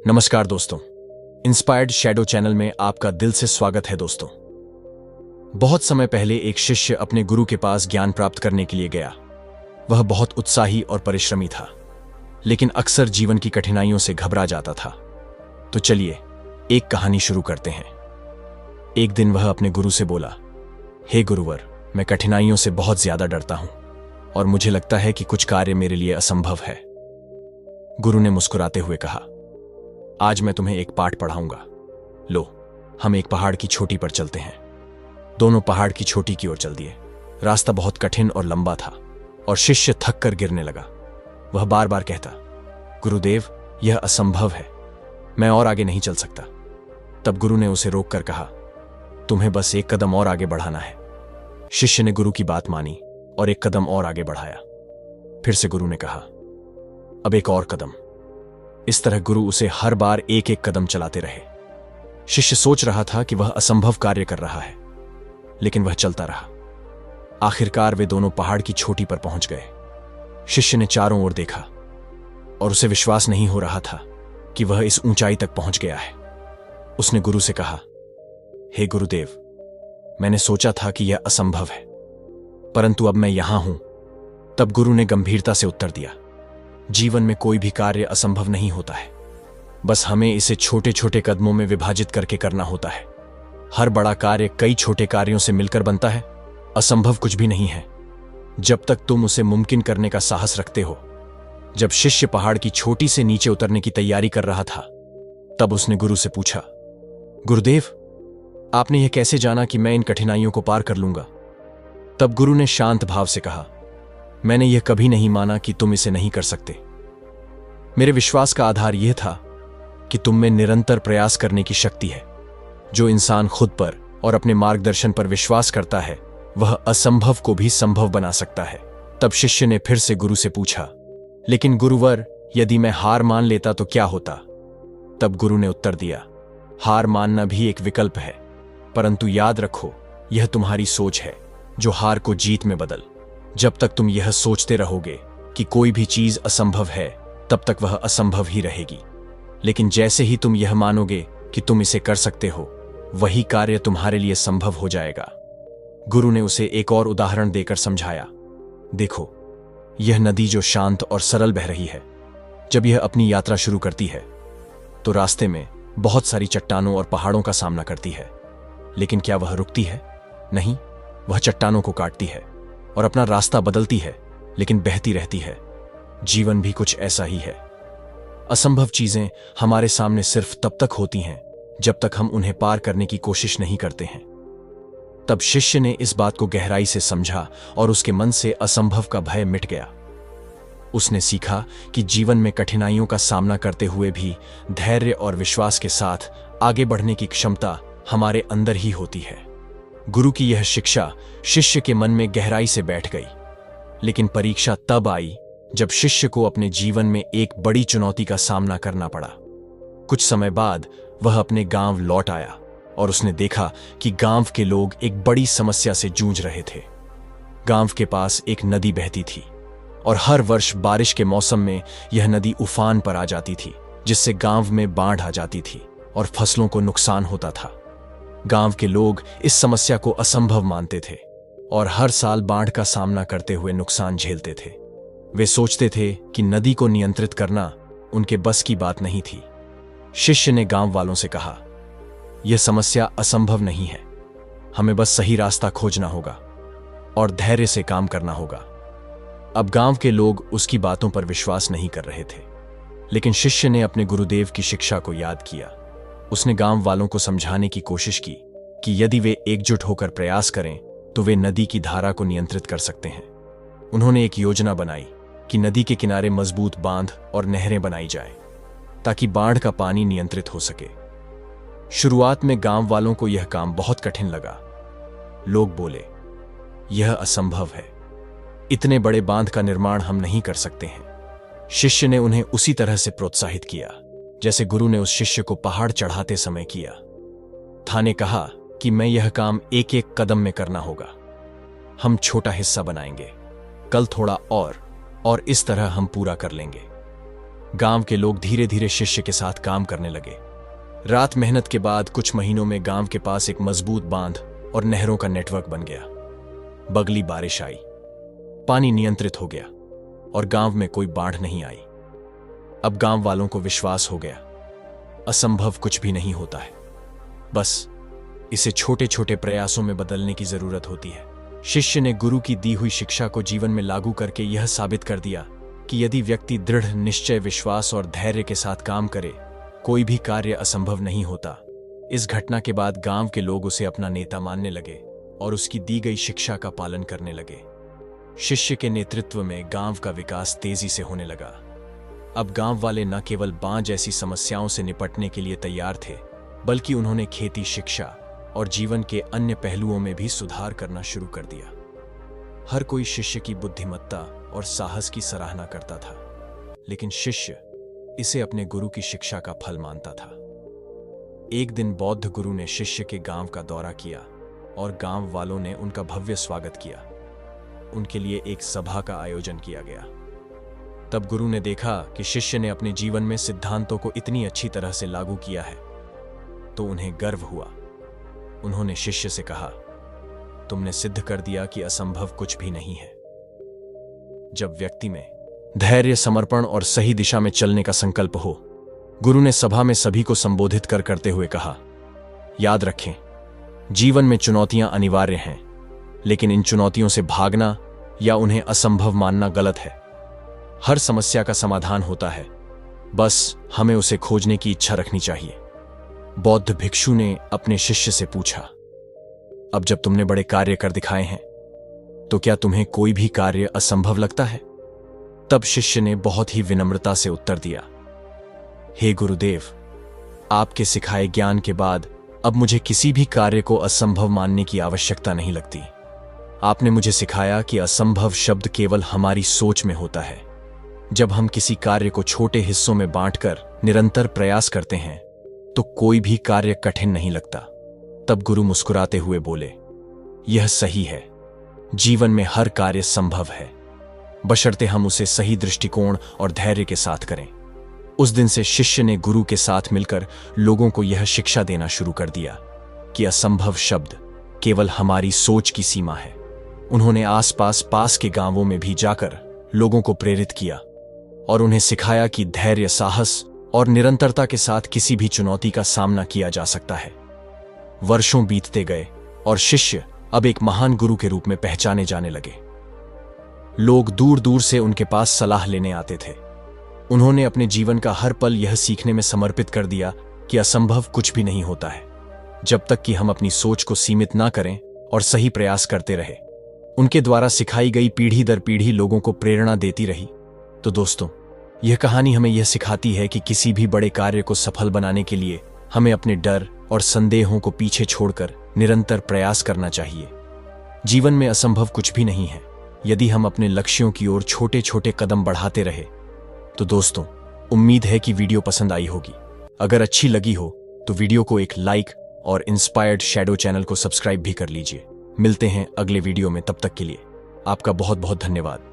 नमस्कार दोस्तों, inspired shadow channel में आपका दिल से स्वागत है। दोस्तों, बहुत समय पहले एक शिष्य अपने गुरु के पास ज्ञान प्राप्त करने के लिए गया। वह बहुत उत्साही और परिश्रमी था, लेकिन अक्सर जीवन की कठिनाइयों से घबरा जाता था। तो चलिए एक कहानी शुरू करते हैं। एक दिन वह अपने गुरु से बोला, हे गुरुवर, मैं कठिनाइयों से बहुत ज्यादा डरता हूं और मुझे लगता है कि कुछ कार्य मेरे लिए असंभव है। गुरु ने मुस्कुराते हुए कहा, आज मैं तुम्हें एक पाठ पढ़ाऊंगा। लो, हम एक पहाड़ की चोटी पर चलते हैं। दोनों पहाड़ की चोटी की ओर चल दिए। रास्ता बहुत कठिन और लंबा था और शिष्य थक कर गिरने लगा। वह बार बार कहता, गुरुदेव, यह असंभव है, मैं और आगे नहीं चल सकता। तब गुरु ने उसे रोक कर कहा, तुम्हें बस एक कदम और आगे बढ़ाना है। शिष्य ने गुरु की बात मानी और एक कदम और आगे बढ़ाया। फिर से गुरु ने कहा, अब एक और कदम। इस तरह गुरु उसे हर बार एक एक कदम चलाते रहे। शिष्य सोच रहा था कि वह असंभव कार्य कर रहा है, लेकिन वह चलता रहा। आखिरकार वे दोनों पहाड़ की चोटी पर पहुंच गए। शिष्य ने चारों ओर देखा और उसे विश्वास नहीं हो रहा था कि वह इस ऊंचाई तक पहुंच गया है। उसने गुरु से कहा, हे गुरुदेव, मैंने सोचा था कि यह असंभव है, परंतु अब मैं यहां हूं। तब गुरु ने गंभीरता से उत्तर दिया, जीवन में कोई भी कार्य असंभव नहीं होता है, बस हमें इसे छोटे छोटे कदमों में विभाजित करके करना होता है। हर बड़ा कार्य कई छोटे कार्यों से मिलकर बनता है। असंभव कुछ भी नहीं है जब तक तुम उसे मुमकिन करने का साहस रखते हो। जब शिष्य पहाड़ की चोटी से नीचे उतरने की तैयारी कर रहा था, तब उसने गुरु से पूछा, गुरुदेव, आपने यह कैसे जाना कि मैं इन कठिनाइयों को पार कर लूंगा? तब गुरु ने शांत भाव से कहा, मैंने यह कभी नहीं माना कि तुम इसे नहीं कर सकते। मेरे विश्वास का आधार यह था कि तुम में निरंतर प्रयास करने की शक्ति है। जो इंसान खुद पर और अपने मार्गदर्शन पर विश्वास करता है, वह असंभव को भी संभव बना सकता है। तब शिष्य ने फिर से गुरु से पूछा, लेकिन गुरुवर, यदि मैं हार मान लेता तो क्या होता? तब गुरु ने उत्तर दिया, हार मानना भी एक विकल्प है, परंतु याद रखो, यह तुम्हारी सोच है जो हार को जीत में बदल। जब तक तुम यह सोचते रहोगे कि कोई भी चीज असंभव है, तब तक वह असंभव ही रहेगी। लेकिन जैसे ही तुम यह मानोगे कि तुम इसे कर सकते हो, वही कार्य तुम्हारे लिए संभव हो जाएगा। गुरु ने उसे एक और उदाहरण देकर समझाया, देखो, यह नदी जो शांत और सरल बह रही है, जब यह अपनी यात्रा शुरू करती है तो रास्ते में बहुत सारी चट्टानों और पहाड़ों का सामना करती है। लेकिन क्या वह रुकती है? नहीं, वह चट्टानों को काटती है और अपना रास्ता बदलती है, लेकिन बहती रहती है। जीवन भी कुछ ऐसा ही है। असंभव चीजें हमारे सामने सिर्फ तब तक होती हैं जब तक हम उन्हें पार करने की कोशिश नहीं करते हैं। तब शिष्य ने इस बात को गहराई से समझा और उसके मन से असंभव का भय मिट गया। उसने सीखा कि जीवन में कठिनाइयों का सामना करते हुए भी धैर्य और विश्वास के साथ आगे बढ़ने की क्षमता हमारे अंदर ही होती है। गुरु की यह शिक्षा शिष्य के मन में गहराई से बैठ गई। लेकिन परीक्षा तब आई जब शिष्य को अपने जीवन में एक बड़ी चुनौती का सामना करना पड़ा। कुछ समय बाद वह अपने गांव लौट आया और उसने देखा कि गांव के लोग एक बड़ी समस्या से जूझ रहे थे। गांव के पास एक नदी बहती थी और हर वर्ष बारिश के मौसम में यह नदी उफान पर आ जाती थी, जिससे गांव में बाढ़ आ जाती थी और फसलों को नुकसान होता था। गांव के लोग इस समस्या को असंभव मानते थे और हर साल बाढ़ का सामना करते हुए नुकसान झेलते थे। वे सोचते थे कि नदी को नियंत्रित करना उनके बस की बात नहीं थी। शिष्य ने गांव वालों से कहा, यह समस्या असंभव नहीं है, हमें बस सही रास्ता खोजना होगा और धैर्य से काम करना होगा। अब गांव के लोग उसकी बातों पर विश्वास नहीं कर रहे थे, लेकिन शिष्य ने अपने गुरुदेव की शिक्षा को याद किया। उसने गांव वालों को समझाने की कोशिश की कि यदि वे एकजुट होकर प्रयास करें तो वे नदी की धारा को नियंत्रित कर सकते हैं। उन्होंने एक योजना बनाई कि नदी के किनारे मजबूत बांध और नहरें बनाई जाएं, ताकि बाढ़ का पानी नियंत्रित हो सके। शुरुआत में गांव वालों को यह काम बहुत कठिन लगा। लोग बोले, यह असंभव है, इतने बड़े बांध का निर्माण हम नहीं कर सकते हैं। शिष्य ने उन्हें उसी तरह से प्रोत्साहित किया जैसे गुरु ने उस शिष्य को पहाड़ चढ़ाते समय किया। था ने कहा कि मैं यह काम एक एक कदम में करना होगा। हम छोटा हिस्सा बनाएंगे, कल थोड़ा और इस तरह हम पूरा कर लेंगे। गांव के लोग धीरे धीरे शिष्य के साथ काम करने लगे। रात मेहनत के बाद कुछ महीनों में गांव के पास एक मजबूत बांध और नहरों का नेटवर्क बन गया। बगली बारिश आई, पानी नियंत्रित हो गया और गांव में कोई बाढ़ नहीं आई। अब गांव वालों को विश्वास हो गया, असंभव कुछ भी नहीं होता है, बस इसे छोटे छोटे प्रयासों में बदलने की जरूरत होती है। शिष्य ने गुरु की दी हुई शिक्षा को जीवन में लागू करके यह साबित कर दिया कि यदि व्यक्ति दृढ़ निश्चय, विश्वास और धैर्य के साथ काम करे, कोई भी कार्य असंभव नहीं होता। इस घटना के बाद गांव के लोग उसे अपना नेता मानने लगे और उसकी दी गई शिक्षा का पालन करने लगे। शिष्य के नेतृत्व में गांव का विकास तेजी से होने लगा। अब गांव वाले न केवल बाढ़ जैसी समस्याओं से निपटने के लिए तैयार थे, बल्कि उन्होंने खेती, शिक्षा और जीवन के अन्य पहलुओं में भी सुधार करना शुरू कर दिया। हर कोई शिष्य की बुद्धिमत्ता और साहस की सराहना करता था, लेकिन शिष्य इसे अपने गुरु की शिक्षा का फल मानता था। एक दिन बौद्ध गुरु ने शिष्य के गांव का दौरा किया और गांव वालों ने उनका भव्य स्वागत किया। उनके लिए एक सभा का आयोजन किया गया। तब गुरु ने देखा कि शिष्य ने अपने जीवन में सिद्धांतों को इतनी अच्छी तरह से लागू किया है, तो उन्हें गर्व हुआ। उन्होंने शिष्य से कहा, तुमने सिद्ध कर दिया कि असंभव कुछ भी नहीं है। जब व्यक्ति में धैर्य, समर्पण और सही दिशा में चलने का संकल्प हो, गुरु ने सभा में सभी को संबोधित करते हुए कहा, याद रखें, जीवन में चुनौतियां अनिवार्य हैं, लेकिन इन चुनौतियों से भागना या उन्हें असंभव मानना गलत है। हर समस्या का समाधान होता है, बस हमें उसे खोजने की इच्छा रखनी चाहिए। बौद्ध भिक्षु ने अपने शिष्य से पूछा, अब जब तुमने बड़े कार्य कर दिखाए हैं, तो क्या तुम्हें कोई भी कार्य असंभव लगता है? तब शिष्य ने बहुत ही विनम्रता से उत्तर दिया, हे गुरुदेव, आपके सिखाए ज्ञान के बाद अब मुझे किसी भी कार्य को असंभव मानने की आवश्यकता नहीं लगती। आपने मुझे सिखाया कि असंभव शब्द केवल हमारी सोच में होता है। जब हम किसी कार्य को छोटे हिस्सों में बांटकर निरंतर प्रयास करते हैं, तो कोई भी कार्य कठिन नहीं लगता। तब गुरु मुस्कुराते हुए बोले, यह सही है, जीवन में हर कार्य संभव है, बशर्ते हम उसे सही दृष्टिकोण और धैर्य के साथ करें। उस दिन से शिष्य ने गुरु के साथ मिलकर लोगों को यह शिक्षा देना शुरू कर दिया कि असंभव शब्द केवल हमारी सोच की सीमा है। उन्होंने पास के गांवों में भी जाकर लोगों को प्रेरित किया और उन्हें सिखाया कि धैर्य, साहस और निरंतरता के साथ किसी भी चुनौती का सामना किया जा सकता है। वर्षों बीतते गए और शिष्य अब एक महान गुरु के रूप में पहचाने जाने लगे। लोग दूर दूर से उनके पास सलाह लेने आते थे। उन्होंने अपने जीवन का हर पल यह सीखने में समर्पित कर दिया कि असंभव कुछ भी नहीं होता है, जब तक कि हम अपनी सोच को सीमित ना करें और सही प्रयास करते रहे। उनके द्वारा सिखाई गई पीढ़ी दर पीढ़ी लोगों को प्रेरणा देती रही। तो दोस्तों, यह कहानी हमें यह सिखाती है कि किसी भी बड़े कार्य को सफल बनाने के लिए हमें अपने डर और संदेहों को पीछे छोड़कर निरंतर प्रयास करना चाहिए। जीवन में असंभव कुछ भी नहीं है, यदि हम अपने लक्ष्यों की ओर छोटे छोटे कदम बढ़ाते रहे। तो दोस्तों, उम्मीद है कि वीडियो पसंद आई होगी। अगर अच्छी लगी हो तो वीडियो को एक लाइक और इंस्पायर्ड शैडो चैनल को सब्सक्राइब भी कर लीजिए। मिलते हैं अगले वीडियो में, तब तक के लिए आपका बहुत बहुत धन्यवाद।